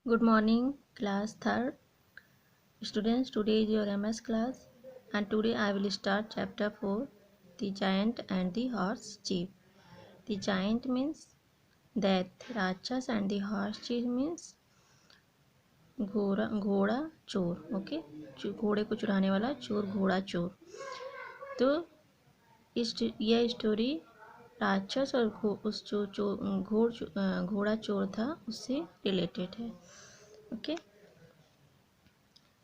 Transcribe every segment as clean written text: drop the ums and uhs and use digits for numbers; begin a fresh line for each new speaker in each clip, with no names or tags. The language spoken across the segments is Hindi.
Good morning, class third. Students, today is your MS class, and today I will start chapter 4, The Giant and the Horse Chief. The giant means death, Rakshas, and the horse chief means घोड़ा चोर. ओके, घोड़े को चुराने वाला चोर, घोड़ा चोर. तो यह स्टोरी राक्षस और उस घोड़ा चोर था उससे रिलेटेड है. Okay.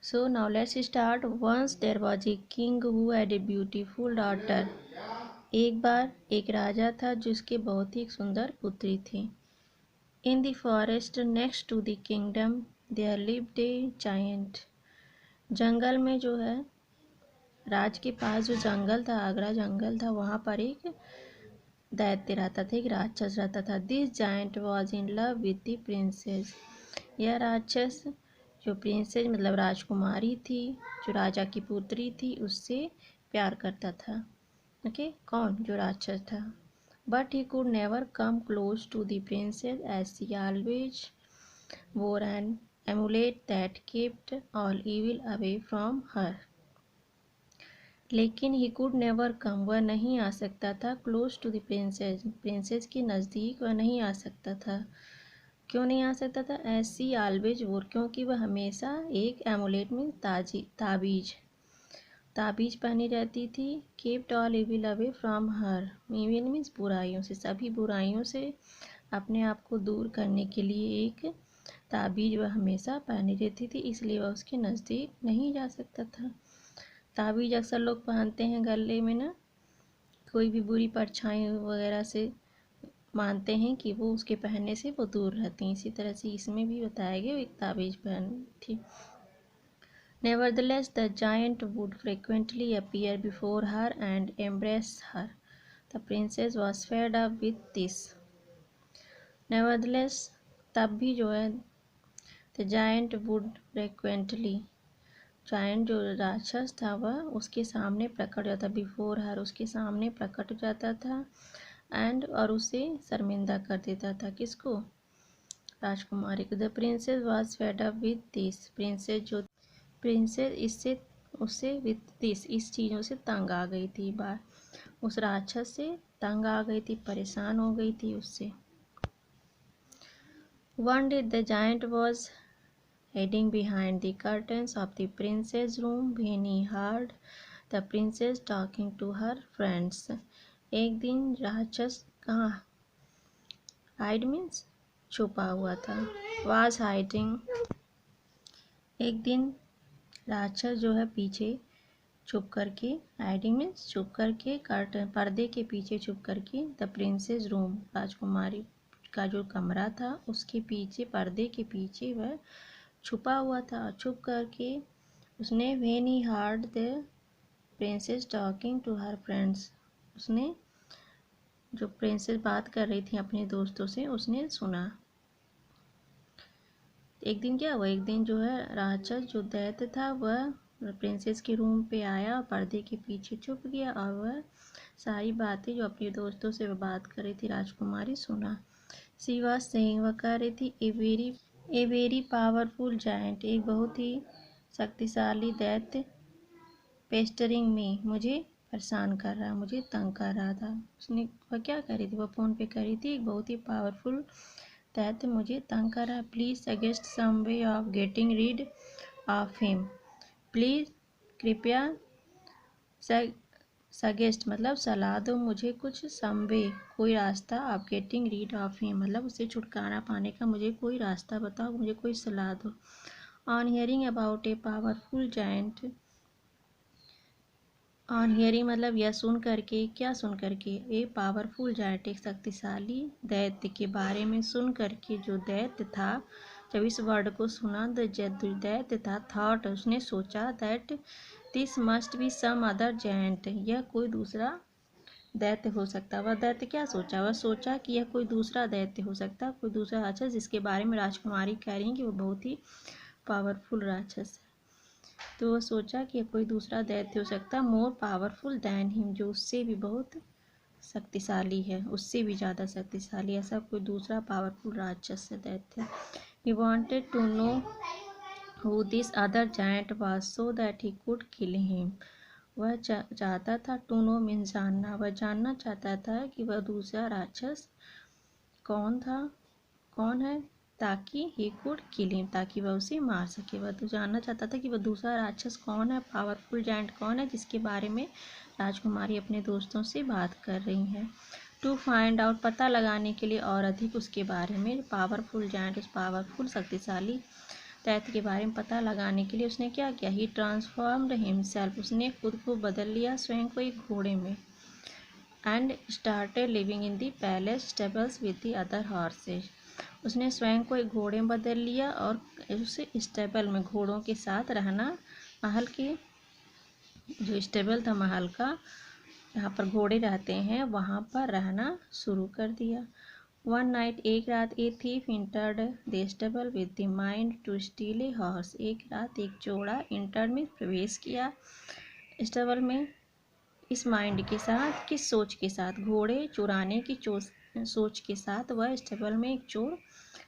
So now let's start. Once there was a king who had a beautiful daughter. एक बार एक राजा था जिसके बहुत ही सुंदर पुत्री थी. In the forest next to the kingdom there lived a giant. जंगल में जो है, राज के पास जो जंगल था, आगरा जंगल था, वहाँ पर एक दैत्य रहता था, एक राक्षस रहता था. This giant was in love with the princess. यह राक्षस जो प्रिंसेस मतलब राजकुमारी थी, जो राजा की पुत्री थी, उससे प्यार करता था. ओके, कौन? जो राक्षस था. But he could never come close to the princess as she always wore an amulet that kept all evil away from her. लेकिन ही कुड नेवर कम, वह नहीं आ सकता था, close to the princess, princess के नज़दीक वह नहीं आ सकता था. क्यों नहीं आ सकता था? ऐसी ऑलवेज वोर, क्योंकि वह हमेशा एक एमुलेट में ताबीज पहनी रहती थी. Kept all evil away from her, evil means बुराइयों से, सभी बुराइयों से अपने आप को दूर करने के लिए एक ताबीज वह हमेशा पहनी रहती थी, इसलिए वह उसके नज़दीक नहीं जा सकता था. ताबीज अक्सर लोग पहनते हैं गले में ना, कोई भी बुरी परछाई वगैरह से मानते हैं कि वो उसके पहनने से वो दूर रहती हैं. इसी तरह से इसमें भी बताया गया, एक ताबीज पहन थी. Nevertheless, the giant would frequently appear before her and embrace her. The princess was fed up with this. Nevertheless, तब भी जो है, the giant would frequently, giant जो राक्षस था वह उसके सामने प्रकट जाता, बिफोर हर, उसके सामने प्रकट जाता था, एंड और उसे शर्मिंदा कर देता था. किसको? राजकुमारी को. The princess was fed up with this, princess इससे उससे विद दिस, इस चीज़ों से तंग आ गई थी. उस राक्षस से तंग आ गई थी, परेशान हो गई थी उससे. One day the giant was hiding behind the curtains of the princess' room when he heard the princess talking to her friends. एक दिन राक्षस कहाँ, हाइड मीन्स छुपा हुआ था, was hiding. एक दिन राक्षस जो है पीछे छुप करके, हाइडिंग मीन्स छुप करके, कर्टन पर्दे के पीछे छुप करके, द प्रिंसेस रूम, राजकुमारी का जो कमरा था उसके पीछे, पर्दे के पीछे वह छुपा हुआ था. छुप करके उसने when he heard the princess talking to her friends, उसने जो प्रिंसेस बात कर रही थी अपने दोस्तों से, उसने सुना. एक दिन क्या हुआ, एक दिन जो है राक्षस जो दैत्य था वह प्रिंसेस के रूम पे आया और पर्दे के पीछे छुप गया, और वह सारी बातें जो अपने दोस्तों से वह बात कर रही थी राजकुमारी सुना. शी वाज सेइंग, वह कह रही थी, ए वेरी पावरफुल जायंट, एक बहुत ही शक्तिशाली दैत्य, पेस्टरिंग में, मुझे परेशान कर रहा, मुझे तंग कर रहा था. उसने, वह क्या कह रही थी, वह फ़ोन पे कह रही थी, एक बहुत ही पावरफुल दैत्य मुझे तंग कर रहा है. Please suggest some way of getting rid of him. Please, कृपया, सजेस्ट मतलब सलाह दो मुझे कुछ, सम वे कोई रास्ता, of getting rid of him मतलब उससे छुटकारा पाने का मुझे कोई रास्ता बताओ, मुझे कोई सलाह दो. On hearing about a powerful giant, on hearing मतलब यह सुन करके, क्या सुन करके, ए पावरफुल जायंट एक शक्तिशाली दैत्य के बारे में सुन करके, जो दैत्य था, जब इस वर्ड को सुना, दैत्य था, थॉट उसने सोचा, that this must be some other giant, यह कोई दूसरा दैत्य हो सकता. वह दैत्य क्या सोचा, वह सोचा कि यह कोई दूसरा दैत्य हो सकता, कोई दूसरा राक्षस, जिसके बारे में राजकुमारी कह रही हैं कि वह बहुत ही पावरफुल राक्षस है. तो वह सोचा कि कोई दूसरा दैत्य हो सकता, मोर पावरफुल दैन हिम, जो उससे भी बहुत शक्तिशाली है, उससे भी ज़्यादा शक्तिशाली, ऐसा कोई दूसरा पावरफुल राक्षस है, दैत्य. He wanted to know who this other giant was so that he could kill him. वह चाहता था, टू नो मीन्स जानना, वह जानना चाहता था कि वह दूसरा राक्षस कौन था, कौन है, ताकि ही कुड किल हिम, ताकि वह उसे मार सके। वह तो जानना चाहता था कि वह दूसरा राक्षस कौन है, पावरफुल जायंट कौन है, जिसके बारे में राजकुमारी अपने दोस्तों से बात कर रही हैं। टू फाइंड आउट, पता लगाने के लिए और अधिक उसके बारे में, पावरफुल जायंट, उस पावरफुल शक्तिशाली दैत्य के बारे में पता लगाने के लिए उसने क्या किया, ही ट्रांसफॉर्म्ड हिमसेल्फ, उसने खुद को बदल लिया स्वयं को एक घोड़े में, and started living in the palace stables with the other horse's, उसने स्वयं को एक घोड़े में बदल लिया और उसे स्टेबल में घोड़ों के साथ रहना, महल के जो स्टेबल था महल का, जहाँ पर घोड़े रहते हैं वहाँ पर रहना शुरू कर दिया। वन नाइट, एक रात, a thief entered the stable with the mind to steal a horse, एक रात एक चोरा इंटर्ड में प्रवेश किया स्टेबल में, इस माइंड के साथ, किस सोच के साथ, घोड़े चुराने की सोच के साथ वह स्टेबल में एक चोर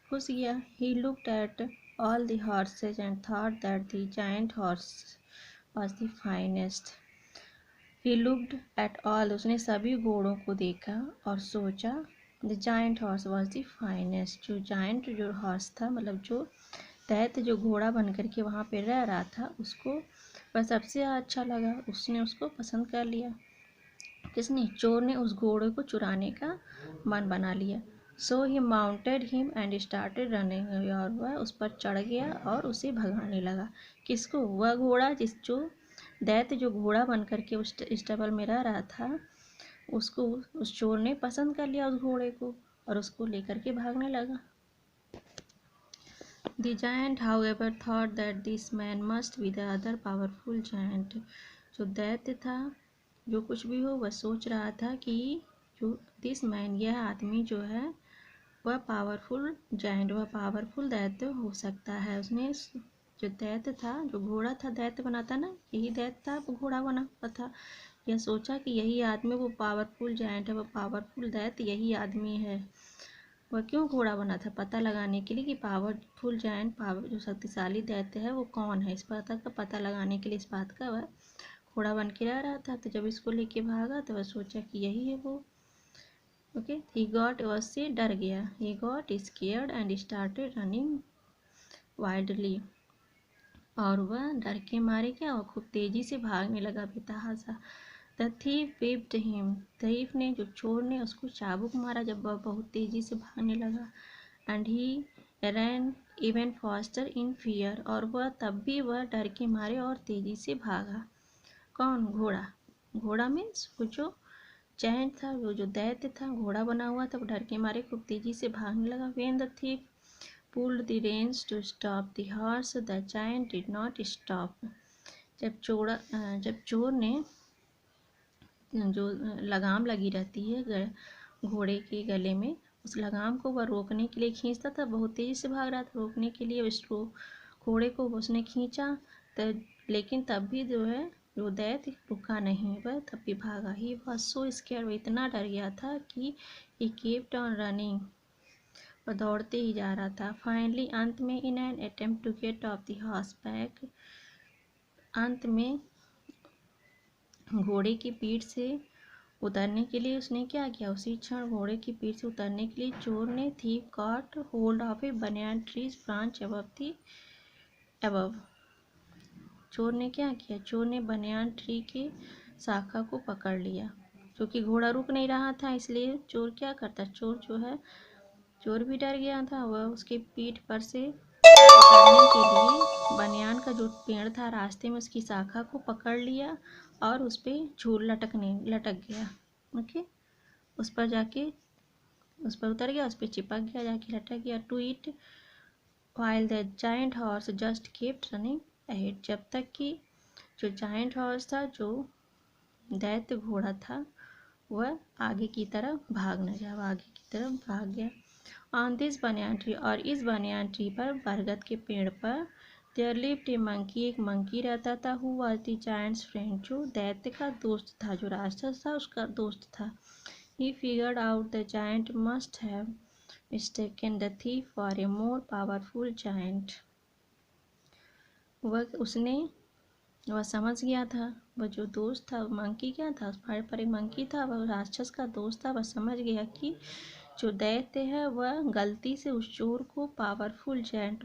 घुस गया। He looked at all the horses and thought that the giant horse was the finest. He looked at all, उसने सभी घोड़ों को देखा और सोचा, the giant horse was the finest, जो जायंट जो हॉर्स था, मतलब जो दैत्य जो घोड़ा बन करके वहाँ पे रह रहा था, उसको वह सबसे अच्छा लगा, उसने उसको पसंद कर लिया। किसने, चोर ने उस घोड़े को चुराने का मन बना लिया। So he mounted him and started running, और वह उस पर चढ़ गया और उसे भगाने लगा। किसको, वह घोड़ा जो दैत्य जो घोड़ा बन करके उस स्टेबल में रह रहा था, उसको उस चोर ने पसंद कर लिया उस घोड़े को और उसको लेकर के भागने लगा। The giant, however, thought that this man must be the other powerful giant. जो दैत्य था, जो कुछ भी हो, वह सोच रहा था कि जो दिस मैन, यह आदमी जो है वह पावरफुल जायंट, वह पावरफुल दैत्य हो सकता है। उसने जो दैत्य था, जो घोड़ा था, दैत्य बना था ना, यही दैत्य था, वो घोड़ा बना हुआ था। यह सोचा कि यही आदमी वो पावरफुल जायंट है, वो पावरफुल दैत्य यही आदमी है। वह क्यों घोड़ा बना था, पता लगाने के लिए कि पावरफुल जायंट, पावर जो शक्तिशाली दैत्य है वो कौन है, इस पता लगाने के लिए इस बात का वह घोड़ा बन के रह रहा था। तो जब इसको लेके भागा तो वह सोचा कि यही है वो। ओके, ही गॉट, वह से डर गया, he got scared and started running wildly, और वह डर के मारे क्या, वह खूब तेजी से भागने लगा बेतहाशा। The thief whipped him, thief ने, जो चोर ने, उसको चाबुक मारा जब वह बहुत तेजी से भागने लगा। And he ran even faster in fear, और वह तब भी वह डर के मारे और तेजी से भागा। कौन, घोड़ा, घोड़ा मीन्स वो जो जायंट था, वो जो दैत्य था, घोड़ा बना हुआ था, वो डर के मारे खूब तेजी से भागने लगा। When the thief pulled the reins to stop the horse, the giant did not stop. जब चोर ने, जो लगाम लगी रहती है घोड़े के गले में, उस लगाम को वह रोकने के लिए खींचता था, बहुत तेजी से भाग रहा था, रोकने के लिए उस घोड़े को उसने खींचा, लेकिन तब भी जो है जो दैत्य रुका नहीं, वह तब भी भागा। ही वॉज सो स्केयर्ड, वह इतना डर गया था कि ही कीप्ट ऑन रनिंग, वह दौड़ते ही जा रहा था। फाइनली, अंत में, in an attempt to get off the horse back, अंत में घोड़े की पीठ से उतरने के लिए उसने क्या किया, उसी क्षण घोड़े की पीठ से उतरने के लिए चोर ने थीफ कॉट होल्ड ऑफ ए बनियान ट्रीज ब्रांच अबव, चोर ने क्या किया, चोर ने बनियान ट्री के शाखा को पकड़ लिया, क्योंकि घोड़ा रुक नहीं रहा था, इसलिए चोर क्या करता, चोर जो है, चोर भी डर गया था, वह उसके पीठ पर से उतरने के लिए बनियान का जो पेड़ था रास्ते में, उसकी शाखा को पकड़ लिया और उस पर लटक गया। ओके, उस पर उतर गया, उस पर चिपक गया, जाके लटक गया। To it while the giant horse just kept running ahead, जब तक कि जो जायंट हॉर्स था, जो दैत्य घोड़ा था, वह आगे की तरफ भाग न जाए, आगे की तरफ भाग गया। ऑन दिस बनियान ट्री, और इस बनियान ट्री पर, बरगद के पेड़ पर, देयर लिव्ड ए मंकी, एक मंकी रहता था, who was the giants friend, जो दैत्य का दोस्त था, जो राक्षस था उसका दोस्त था। He figured out the giant must have mistaken the thief for a more powerful giant. वह समझ गया था, वह जो दोस्त था मंकी क्या था, पर एक मंकी था, वह राक्षस का दोस्त था। वह समझ गया कि जो दैत्य है वह गलती से उस चोर को पावरफुल जायंट,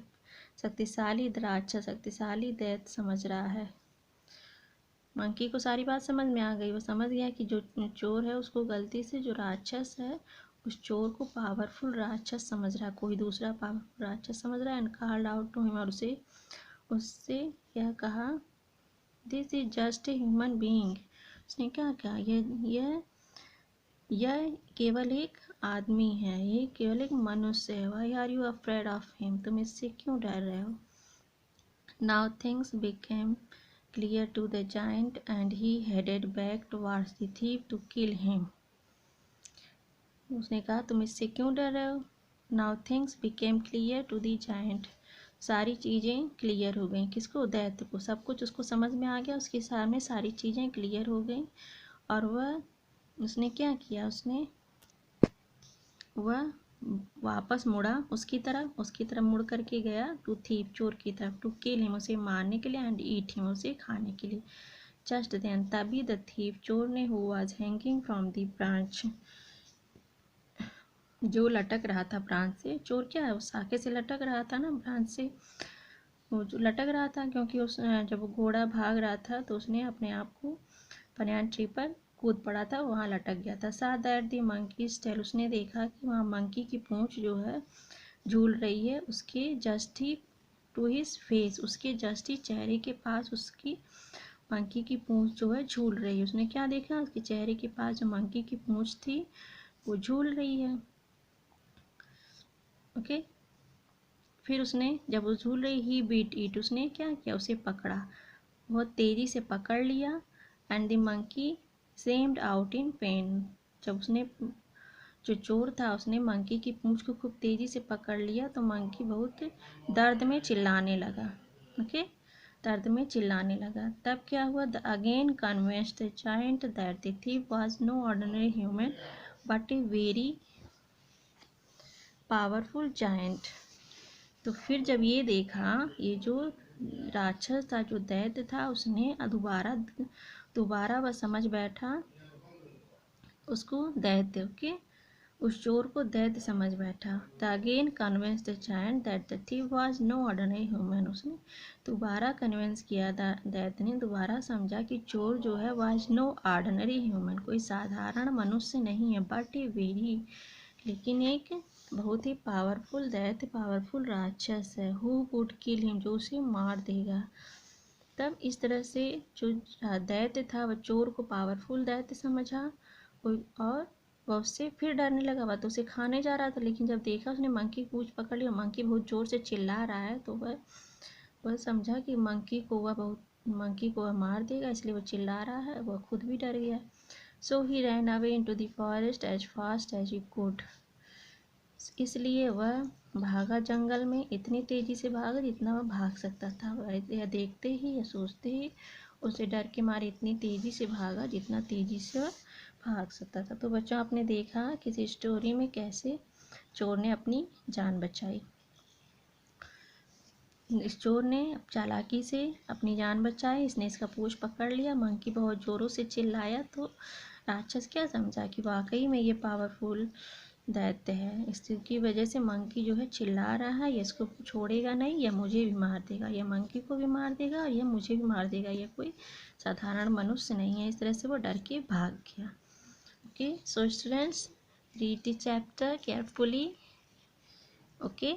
शक्तिशाली राक्षस, शक्तिशाली दैत्य समझ रहा है। मंकी को सारी बात समझ में आ गई। वो समझ गया कि जो चोर है उसको गलती से जो राक्षस है उस चोर को पावरफुल राक्षस समझ रहा है, कोई दूसरा पावरफुल राक्षस समझ रहा है। And called out to him, और उससे यह कहा, this is just a human being. उसने क्या कहा, यह केवल एक आदमी है, ये केवल एक मनुष्य है। Why are you afraid of him, तुम इससे क्यों डर रहे हो। Now things became clear to the giant and he headed back towards the thief to kill him. उसने कहा तुम इससे क्यों डर रहे हो। Now things became clear to the giant. सारी चीज़ें क्लियर हो गई। किसको, दैत्य को। सब कुछ उसको समझ में आ गया, उसके सामने सारी चीज़ें क्लियर हो गई। और उसने क्या किया, वह वापस मुड़ा उसकी तरफ मुड़ करके गया टू थीप, चोर की तरफ, टू किल हिम, उसे मारने के लिए, एंड ईट हिम, उसे खाने के लिए। जस्ट देन, तभी द थीप, चोर ने, who was hanging from the branch, जो लटक रहा था ब्रांच से। चोर क्या है, उस शाखे से लटक रहा था ना, ब्रांच से वो जो लटक रहा था, क्योंकि जब वो घोड़ा भाग रहा था तो उसने अपने आप को बनियान ट्री पर कूद पड़ा था, वहाँ लटक गया था। साथ दैट दी मंकी स्टेल, उसने देखा कि वहाँ मंकी की पूंछ जो है झूल रही है, उसके जस्ट ही टू हिज फेस, उसके जस्ट ही चेहरे के पास उसकी मंकी की पूंछ जो है झूल रही है। उसने क्या देखा, उसके चेहरे के पास जो मंकी की पूंछ थी वो झूल रही है। ओके, फिर उसने, जब वो झूल रही, ही बीट इट, उसने क्या किया, उसे पकड़ा, बहुत तेजी से पकड़ लिया। And the monkey सेम्ड out in pen, जब जो चोर था उसने मंकी की पूंछ को खूब तेजी से पकड़ लिया तो मंकी बहुत दर्द में चिल्लाने लगा। ओके, दर्द में चिल्लाने लगा। तब क्या हुआ, the again convinced the giant that the thief was no ordinary human but a very powerful giant. तो फिर जब ये देखा, ये जो राक्षस था, जो दैत्य था, उसने दोबारा वह समझ बैठा उसको दैत्य, ओके, उस चोर को दैत्य समझ बैठा। The again convince the giant that the thief was no ordinary human, उसने दोबारा कन्विंस किया, दैत्य ने दोबारा समझा कि चोर जो है वाज नो ऑर्डिनरी ह्यूमन, कोई साधारण मनुष्य नहीं है, बट ए वेरी, लेकिन एक बहुत ही पावरफुल दैत्य, पावरफुल राक्षस है, हु वुड किल हिम, जो उसे मार देगा। तब इस तरह से जो दैत्य था वह चोर को पावरफुल दैत्य समझा, और वह उससे फिर डरने लगा। वह तो उसे खाने जा रहा था, लेकिन जब देखा उसने मंकी की पूंछ पकड़ ली और मंकी बहुत जोर से चिल्ला रहा है, तो वह समझा कि मंकी को वह मार देगा, इसलिए वह चिल्ला रहा है। वह खुद भी डर गया। So he ran away into the forest as fast as he could, इसलिए वह भागा जंगल में, इतनी तेजी से भागा जितना वह भाग सकता था। वह यह देखते ही या सोचते ही उसे डर के मारे इतनी तेजी से भागा जितना तेजी से वह भाग सकता था। तो बच्चों, आपने देखा किसी स्टोरी में कैसे चोर ने अपनी जान बचाई। इस चोर ने चालाकी से अपनी जान बचाई, इसने इसका पूंछ पकड़ लिया, मंकी बहुत जोरों से चिल्लाया तो राक्षस क्या समझा कि वाकई में ये पावरफुल दैत्य है, इसकी वजह से मंकी जो है चिल्ला रहा है, ये इसको छोड़ेगा नहीं, यह मुझे भी मार देगा, यह मंकी को भी मार देगा और यह मुझे भी मार देगा, यह कोई साधारण मनुष्य नहीं है। इस तरह से वो डर के भाग गया। Okay, so students, read the chapter carefully. Okay.